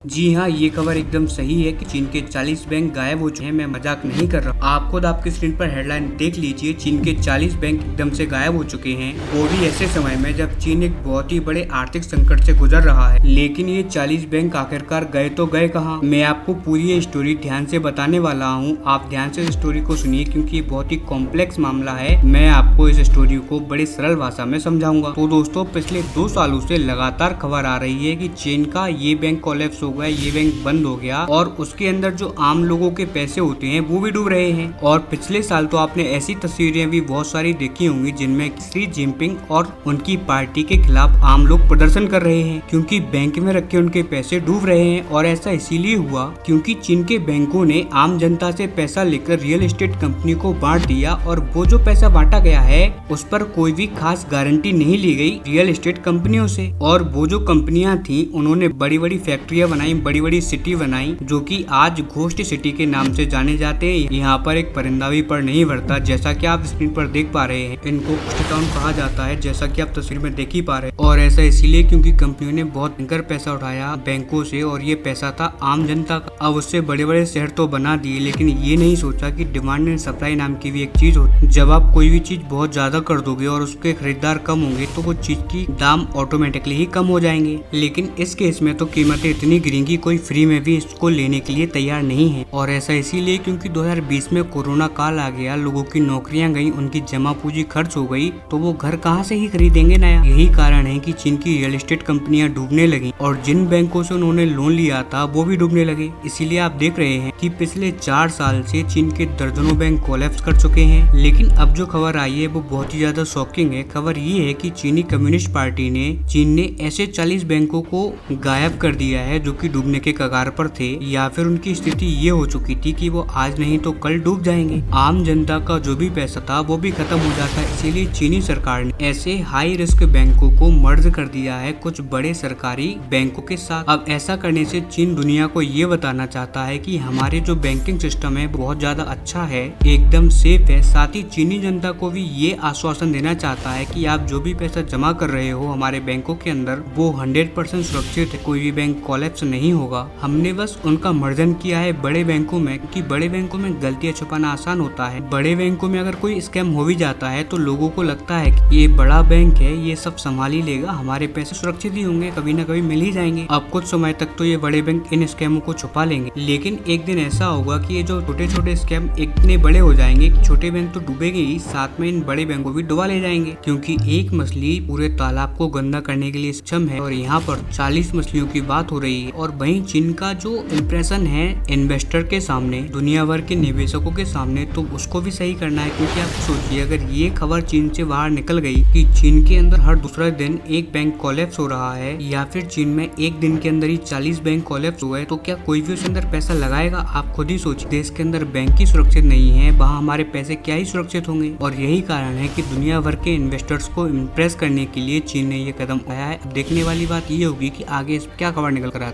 जी हाँ, ये खबर एकदम सही है कि चीन के 40 बैंक गायब हो चुके हैं। मैं मजाक नहीं कर रहा। आप खुद आपकी स्क्रीन पर हेडलाइन देख लीजिए। चीन के 40 बैंक एकदम से गायब हो चुके हैं, वो भी ऐसे समय में जब चीन एक बहुत ही बड़े आर्थिक संकट से गुजर रहा है। लेकिन ये 40 बैंक आखिरकार गए तो गए कहाँ? मैं आपको पूरी ये स्टोरी ध्यान से बताने वाला हूँ। आप ध्यान से इस स्टोरी को सुनिए क्योंकि ये बहुत ही कॉम्प्लेक्स मामला है। मैं आपको इस स्टोरी को बड़ी सरल भाषा में समझाऊंगा। तो दोस्तों, पिछले 2 सालों से लगातार खबर आ रही है कि चीन का ये बैंक कोलैप्स हो गया, ये बैंक बंद हो गया और उसके अंदर जो आम लोगों के पैसे होते हैं वो भी डूब रहे हैं। और पिछले साल तो आपने ऐसी तस्वीरें भी बहुत सारी देखी होंगी जिनमें शी जिनपिंग और उनकी पार्टी के खिलाफ आम लोग प्रदर्शन कर रहे हैं क्योंकि बैंक में रखे उनके पैसे डूब रहे हैं। और ऐसा इसीलिए हुआ क्योंकि चीन के बैंकों ने आम जनता से पैसा लेकर रियल एस्टेट कंपनी को बांट दिया और वो जो पैसा बांटा गया है उस पर कोई भी खास गारंटी नहीं ली गई रियल एस्टेट कंपनियों से। और वो जो कंपनियां थी उन्होंने बड़ी बड़ी फैक्ट्रियां बनाई, बड़ी बड़ी सिटी बनाई जो कि आज घोस्ट सिटी के नाम से जाने जाते हैं। यहाँ पर एक परिंदा भी पर नहीं भरता, जैसा कि आप स्क्रीन पर देख पा रहे हैं। इनको घोस्ट टाउन कहा जाता है, जैसा कि आप तस्वीर में देख ही पा रहे हैं। और ऐसा इसीलिए क्योंकि कंपनियों ने बहुत भयंकर पैसा उठाया बैंकों से और ये पैसा था आम जनता का। अब उससे बड़े बड़े शहर तो बना दिए, लेकिन ये नहीं सोचा कि डिमांड एंड सप्लाई नाम की भी एक चीज होती है। जब आप कोई भी चीज बहुत ज्यादा कर दोगे और उसके खरीदार कम होंगे तो वो चीज की दाम ऑटोमेटिकली ही कम हो जाएंगे। लेकिन इस केस में तो कीमतें इतनी गिरेंगी, कोई फ्री में भी इसको लेने के लिए तैयार नहीं है। और ऐसा इसीलिए क्योंकि 2020 में कोरोना काल आ गया, लोगों की नौकरियां गई, उनकी जमा पूंजी खर्च हो गई, तो वो घर कहां से ही खरीदेंगे नया। यही कारण है कि चीन की रियल एस्टेट कंपनियां डूबने लगी और जिन बैंकों से उन्होंने लोन लिया था वो भी डूबने लगे। इसीलिए आप देख रहे हैं कि पिछले 4 साल से चीन के दर्जनों बैंक कोलैप्स कर चुके हैं। लेकिन अब जो खबर आई है वो बहुत ही ज्यादा शॉकिंग है। खबर ये है कि चीनी कम्युनिस्ट पार्टी ने चीन ने ऐसे 40 बैंकों को गायब कर दिया है जो कि डूबने के कगार पर थे, या फिर उनकी स्थिति ये हो चुकी थी कि वो आज नहीं तो कल डूब जाएंगे। आम जनता का जो भी पैसा था वो भी खत्म हो जाता है। इसीलिए चीनी सरकार ने ऐसे हाई रिस्क बैंकों को मर्ज कर दिया है कुछ बड़े सरकारी बैंकों के साथ। अब ऐसा करने से चीन दुनिया को ये बताना चाहता है कि हमारे जो बैंकिंग सिस्टम है बहुत ज्यादा अच्छा है, एकदम सेफ है। साथ ही चीनी जनता को भी ये आश्वासन देना चाहता है कि आप जो भी पैसा जमा कर रहे हो हमारे बैंकों के अंदर वो 100% सुरक्षित है, कोई भी बैंक कोलैप्स नहीं होगा। हमने बस उनका मर्जन किया है बड़े बैंकों में, क्योंकि बड़े बैंकों में गलतियां छुपाना आसान होता है। बड़े बैंकों में अगर कोई स्कैम हो भी जाता है तो लोगों को लगता है कि ये बड़ा बैंक है, ये सब संभाल ही लेगा, हमारे पैसे सुरक्षित ही होंगे, कभी ना कभी मिल ही जाएंगे। अब कुछ समय तक तो ये बड़े बैंक इन स्कैमों को छुपा लेंगे, लेकिन एक दिन ऐसा होगा कि ये जो छोटे छोटे स्कैम इतने बड़े हो जाएंगे कि छोटे बैंक तो डूबेंगे ही, साथ में इन बड़े बैंकों भी डुबा ले जाएंगे। क्योंकि एक मछली पूरे तालाब को गंदा करने के लिए सक्षम है और यहाँ पर 40 मछलियों की बात हो रही है। और वहीं चीन का जो इंप्रेशन है इन्वेस्टर के सामने, दुनिया भर के निवेशकों के सामने, तो उसको भी सही करना है। क्योंकि आप सोचिए, अगर ये खबर चीन से बाहर निकल गई कि चीन के अंदर हर दूसरा दिन एक बैंक कोलैप्स हो रहा है, या फिर चीन में एक दिन के अंदर ही 40 बैंक कोलैप्स हुए, तो क्या कोई भी उसके अंदर पैसा लगाएगा? आप खुद ही सोचिए, देश के अंदर बैंक ही सुरक्षित नहीं है, वहाँ हमारे पैसे क्या ही सुरक्षित होंगे। और यही कारण है कि दुनिया भर के इन्वेस्टर्स को इम्प्रेस करने के लिए चीन ने ये कदम उठाया है। देखने वाली बात ये होगी कि आगे क्या खबर निकल कर आता है।